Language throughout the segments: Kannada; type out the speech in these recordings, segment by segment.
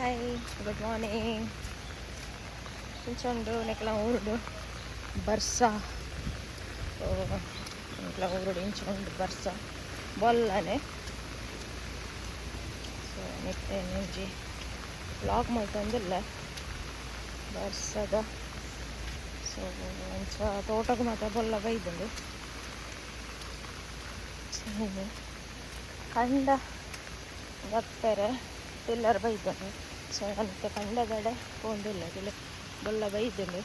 Hi, good morning. ಇಂಚೊಂಡು ನೆಕ್ಲ ಊರುಡು ಬರ್ಸ ನೆಕ್ಲ ಊರುಡು ಇಂಚೊಂಡು ಬರ್ಸ ಬೊಲ್ಲನೆ. ಸೊ ನೆಟ್ಟೆ ನೆಂಜಿ ವ್ಲಾಗ್ ಮಾಡ್ತಂದಿಲ್ಲ ಬರ್ಸದ. ಸೊ ಇಂಚ ತೋಟಕ್ಕೆ ಮಾತ್ರ ಬೊಲ್ಲ ಬೈದಂಡು ಕಂಡ ಗಪ್ಪೆರೆ ಟಿಲ್ಲರ್ ಬೈದಂಡು. ಸೊ ಮತ್ತೆ ಕಂಡದಡೆ ಪೋಂದಿಲ್ಲ ತಿಳಿ ಬೊಲ್ಲ ಬೈದಂಡು.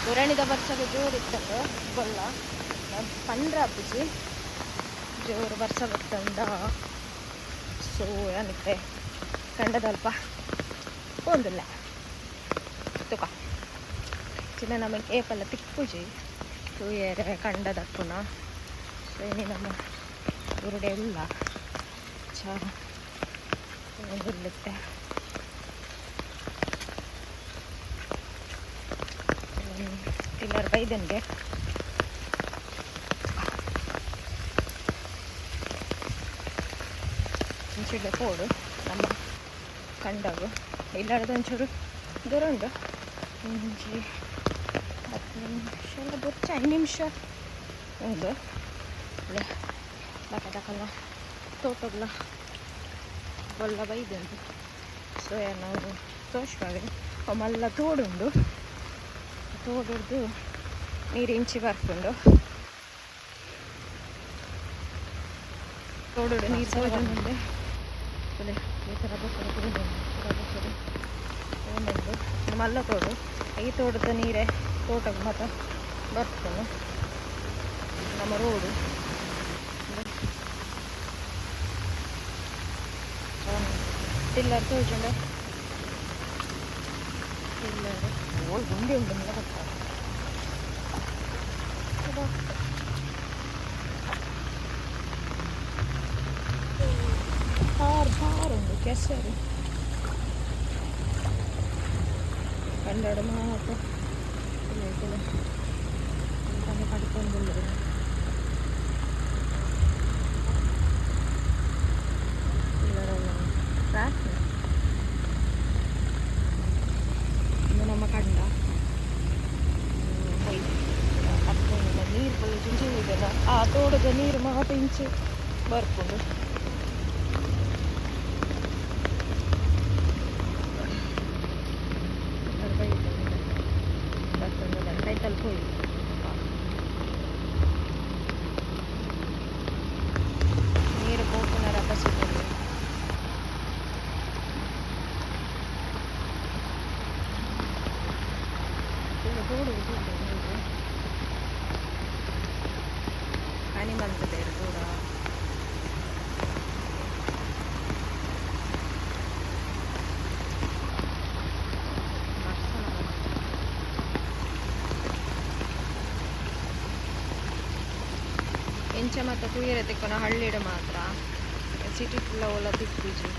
ಗುರಣಿದ ಬರ್ಸಗೆ ಜೋರಿತ್ತಂಡು ಬೊಲ್ಲ ಪಂಡ್ರ ಅಪ್ಪುಜಿ ಜೋರು ಬರ್ಸ ಗೊತ್ತಂಡ. ಸೊ ಏನಕ್ಕೆ ಕಂಡದಲ್ಪ ಪೋಂದಿಲ್ಲ ತುಕ ಚಿನ್ನ ನಮಗೆ ಏಪಲ್ಲ ತಿಕ್ಕುಜಿ ತೂಯರೆ ಕಂಡದಕ್ಕುನ. ಸೊ ಏನಿ ನಮ್ಮ ಉರುಡೆ ಉಲ್ಲ ಚಾರುತ್ತೆ ಟಿಲ್ಲರ್ ಬೈದನ್ಗೆ ಇಂಚಿಡ್ಲೆ ಪೋಡು ನಮ್ಮ ಕಂಡವು ಇಲ್ಲಾಡದು ಒಂಚೂರು ದೂರ ಉಂಟು. ಇಂಚಿ 10 ನಿಮಿಷ ಎಲ್ಲ ಬೊಚ್ಚ 5 ನಿಮಿಷ ಉಂಟು. ದಕಲ್ಲ ತೋಟಗಳ ಬೊಲ್ಲ ಬೈದುಂಟು. ಸೊ ನಾವು ತೋರಿಸ್ಬಾವೆ ಮಲ್ಲ ತೋಡುಂಡು. ತೋಡುಡ್ದು ನೀರು ಇಂಚಿ ಬರ್ಕೊಂಡು ತೋಡುಡು ನೀರು ತೋಜುಂಡೆ ಈ ಥರ ಬರ್ತದೆ ಮಲ್ಲ ತೋಡು ಈ ತೋಟದ ನೀರೇ ತೋಟಕ್ಕೆ ಮಾತ್ರ ಬರ್ತಾನೆ. ನಮ್ಮ ರೋಡು ಟಿಲ್ಲರ್ ತೋಜುಂಡೆ ಟಿಲ್ಲರ್ ಓಲ್ ಗುಂಡಿ ಉಂಟು ಮೇಲೆ ಬರ್ತಾರೆ. ಬಾರುಂಡು ಕೆಸರು ಕಂಡಾಡು ಮಾತ್ರ ಕಡ್ಕೊಂಡಿಲ್ಲ. ಇನ್ನು ನಮ್ಮ ಕಂಡ ಕಟ್ಕೊಂಡಿಲ್ಲ ನೀರು ಬಲ್ಲ ಚುಂಚಿ ಇದೆಲ್ಲ ಆ ತೋಟದ ನೀರು ಮಾತ್ರ ಇಂಚಿ ಬರ್ಕೊಂಡು ಕೈತಲ್ಲಿ ಹೋಗಿ ನೀರು ಪೋಪುನ ರಭಸಿಕೊಂಡು ಹನಿ ಬಂತದೆ ಕೂಡ ಎಂಚ ಮತ್ತು ಕುಯ್ಯರೆ ತಿಕ್ಕೋಣ ಹಳ್ಳಿಡು ಮಾತ್ರ ಸಿಟಿ ಫುಲ್ಲ ಒಲ್ಲ ತಿಕ್ಕುಜಿ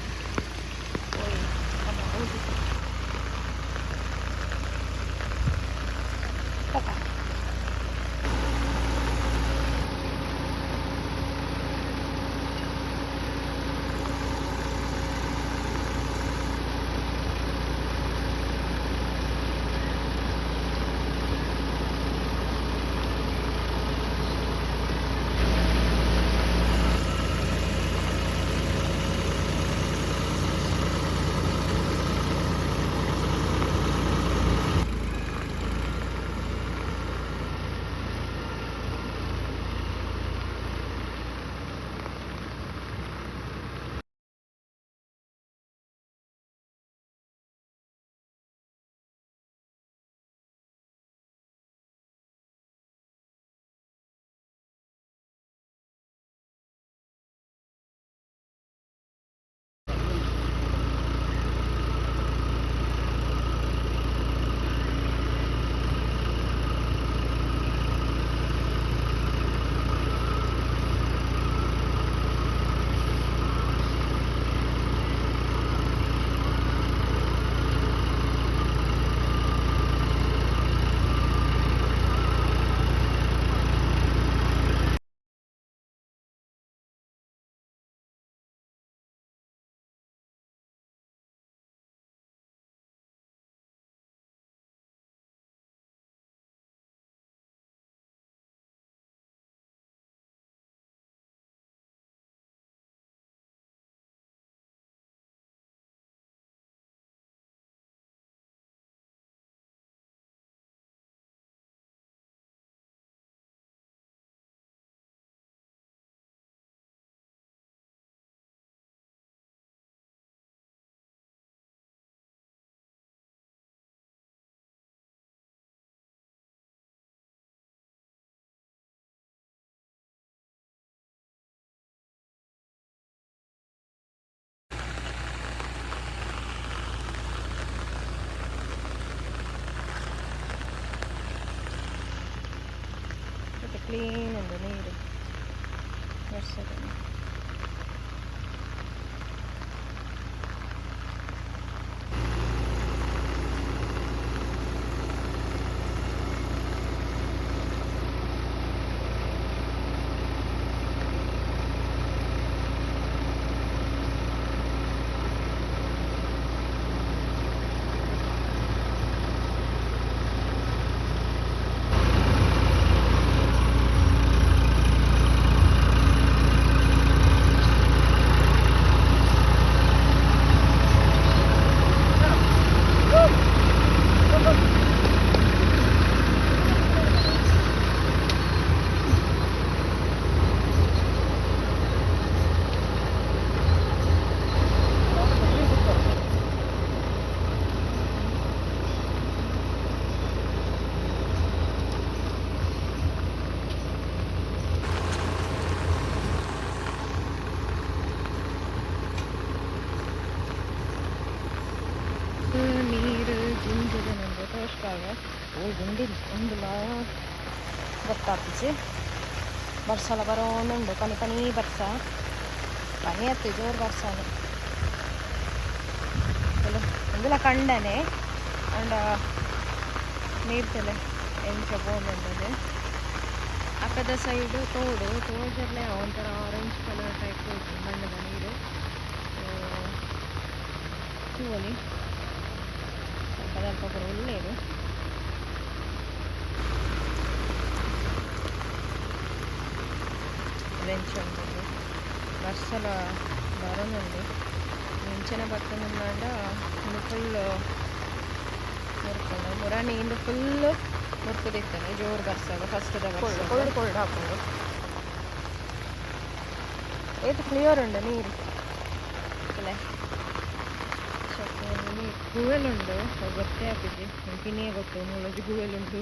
ಕ್ಲೀನ್ ಉಂಟು ನೀರು ವರ್ಷದ. ನೀರು ಗುಂಡಿದೆ ನಮಗೆ ತೋರಿಸ್ದಾಗ ಗುಂಡಿಲ್ಲ ಉಂಡಿಲ್ಲ ಗೊತ್ತಾಗ್ತಿಸಿ ಬರ್ಸಲ ಬರೋನುಂಡು ಪನಿ ಪನಿ ಬರ್ಸ ಪನಿ ಹತ್ತಿ ಜೋರು ಬರ್ಸಾನೆ ಒಂದಿಲ್ಲ ಕಂಡನೆ ಅಂಡ ನೀರು ತಲೆ ಎಂಚ ಬೋಂಡದೆ ಅಕ್ಕದ ಸೈಡು ತೋಡಲ್ಲೇ ಒಂಥರ ಆರೆಂಜ್ ಕಲರ್ ಟೈಪ್ ಬಣ್ಣದ ನೀರು ಹೂವಲ್ಲಿ ಸ್ವಲ್ಪ ಒಳ್ಳೆಯದು. ಬೆಂಚ್ ಉಂಟು ಬಸ್ಸಲ ಬರೋನುಂಡು ಮುಂಚೆನೆ ಬರ್ತನುಂಡ ಇನ್ನು ಫುಲ್ ಮುರ್ಕೊಂಡು ಮುರಾಣಿಯಿಂದ ಫುಲ್ಲು ಮುರ್ಕುದಿತ್ತಾನೆ ಜೋರು ಬರ್ಸಾಗ ಫಸ್ಟ್ದ ಕೋಲ್ಡ್ ಹಾಕೊಂಡು ಏತು ಕ್ಲಿಯರ್ ಉಂಡು ನೀರು ಅಲ್ಲ ಗೂವೆಲುಂಡು ಗೊತ್ತೇ ಆಗ್ತಿದ್ದೆ ಪಿನಿಯೇ ಗೊತ್ತು ಮೂಲದ್ದು ಗೂವೆಲುಂಟು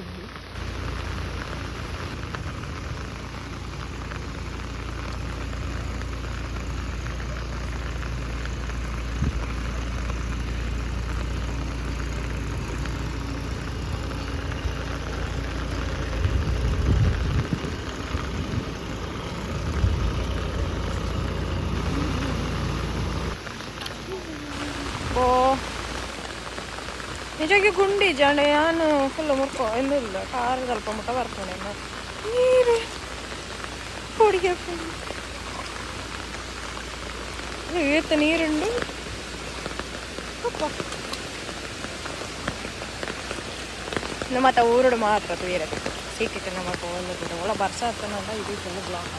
ನಿಜವಾಗಿ ಗುಂಡಿ ಜಾಣ ನಾನು ಫುಲ್ ಮುರ್ಕೊ ಇಲ್ಲ ಕಾರು ಸ್ವಲ್ಪ ಮುಟ್ಟ ಬರ್ತಾನೆ ನೀರು ಹುಡುಗಿ ಏತ ನೀರುಂಡು ಮತ್ತೆ ಊರುಡು ಮಾತ್ರ ಬೇರೆ ಸಿಕ್ಕಿಟ್ಟು ನಮ್ಮಪ್ಪ ಒಂದು ಒಳ ಬರ್ಸ ಹತ್ತನಲ್ಲ ಇದು ಫುಲ್ ಬ್ಲಾಕ್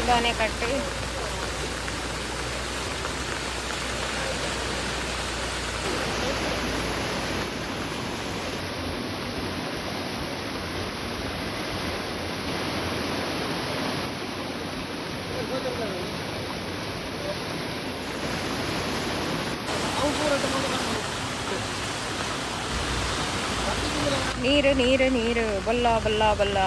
ಉಡಾನೆ ಕಟ್ಟಿ ನೀರು ನೀರು ನೀರು ಬಲ್ಲ ಬಲ್ಲ ಬಲ್ಲ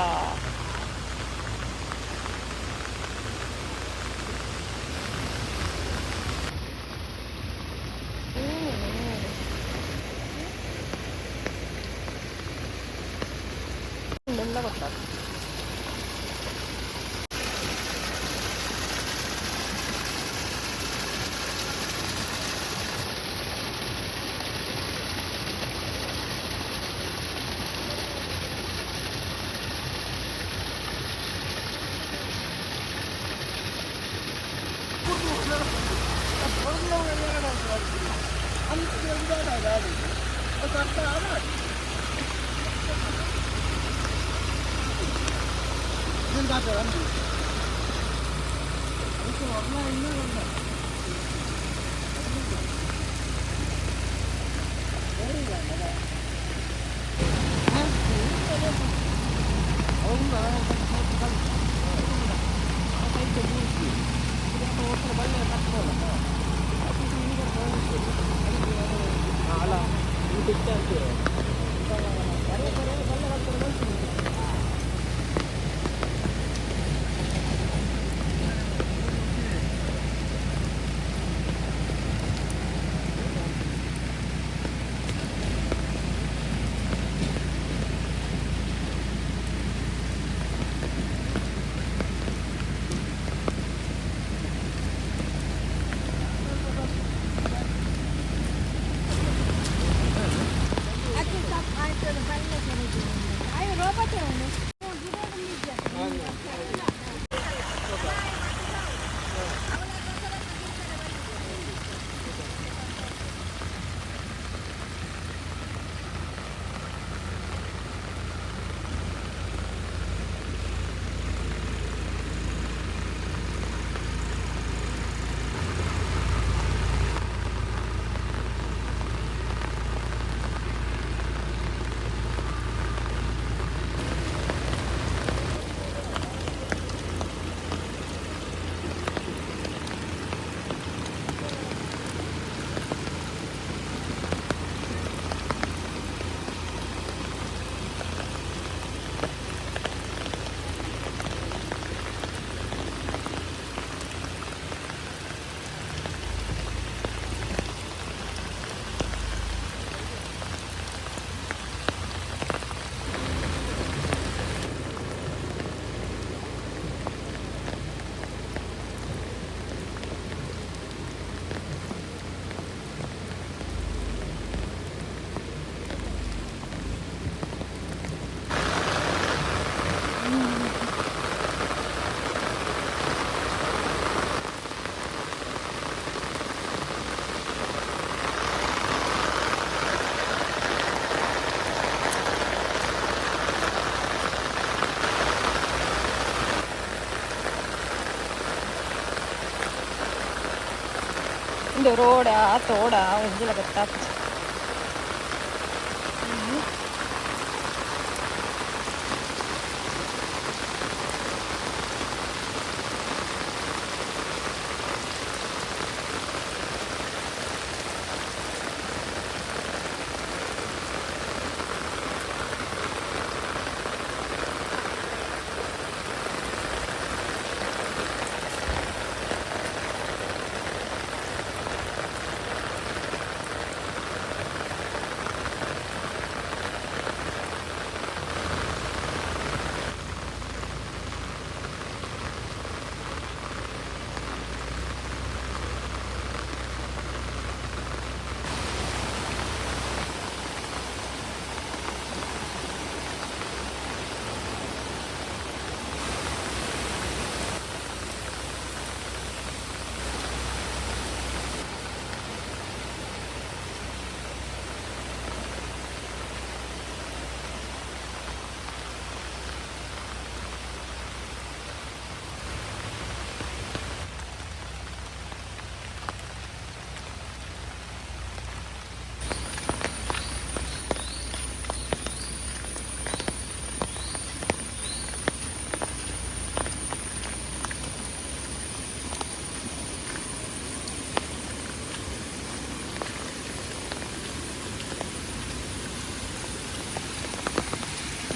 ಎಲ್ಲ ಗೊತ್ತಾಗ್ತದೆ. இந்த ரோடா தோடா ஒன்றில் கத்தாச்சு.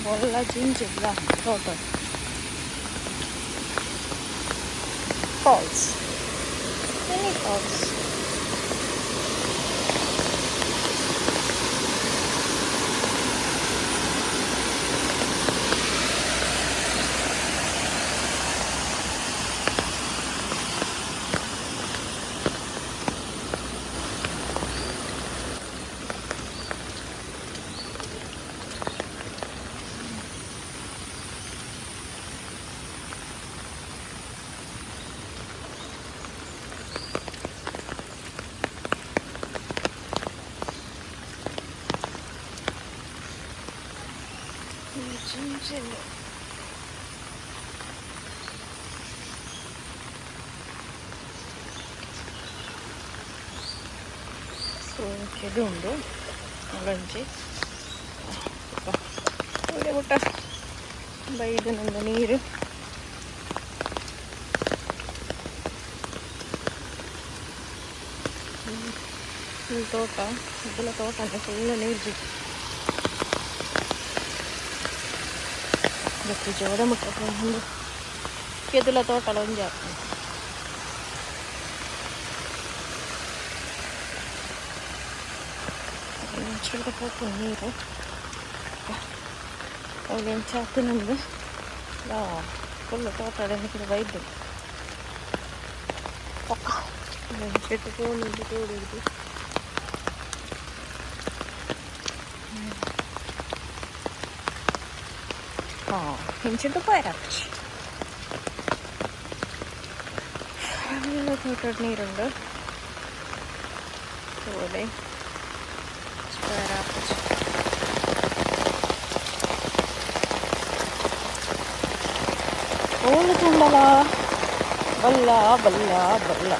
Bolla ginger total false many false. Ginger so ಇದು ಉಂಡು ಗಂಜಿ ಒಳ್ಳೆ ಊಟ ಬೈದು ನಂದು ನೀರು ಈ ತೋಟ ಇದೆಲ್ಲ ತೋಟ ಅಂದರೆ ಫುಲ್ ನೀರು ಗಟ್ಟಿ ಜೋರ ಮುಟ್ಟಕ್ಕೆ ಒಂದು ಕೆದಲ ತೋಟಲ ಒಂಜಿ ಆಗ್ತದೆ. ಚಿಕ್ಕ ಪೋಪು ನೀರು ಅವಳು ಎಂಚಾತು ನಮ್ಮದು ಫುಲ್ಲು ತೋಟ ಕೂಡ ಬೈದು ಪಕ್ಕ చెట్టు ఫోన్ తోడేది ఇంచుంటూ పోయారచ్చు తోట నీరుండు తోడే పోయారచ్చు ఓలుతుండలా బల్ల బల్ల బల్ల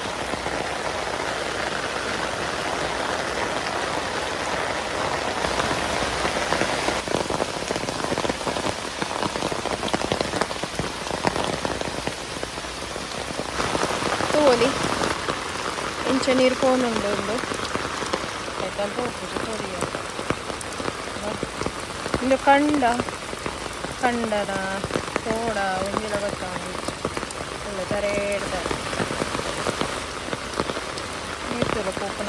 ತೋಲಿ ಇಂಚ ನೀರು ಕೋನುಂಡು ಆಯ್ತಂತ ಹೋಗ್ತದೆ ತೋರಿಯ ಇಂದು ಕಂಡನ ತೋಡ ಒಂದಿನ ಗೊತ್ತಾಗಿ ಒಳ್ಳೆ ತರೇಡ್ದ ನೀರ್ತದೆ ಪೋಪನ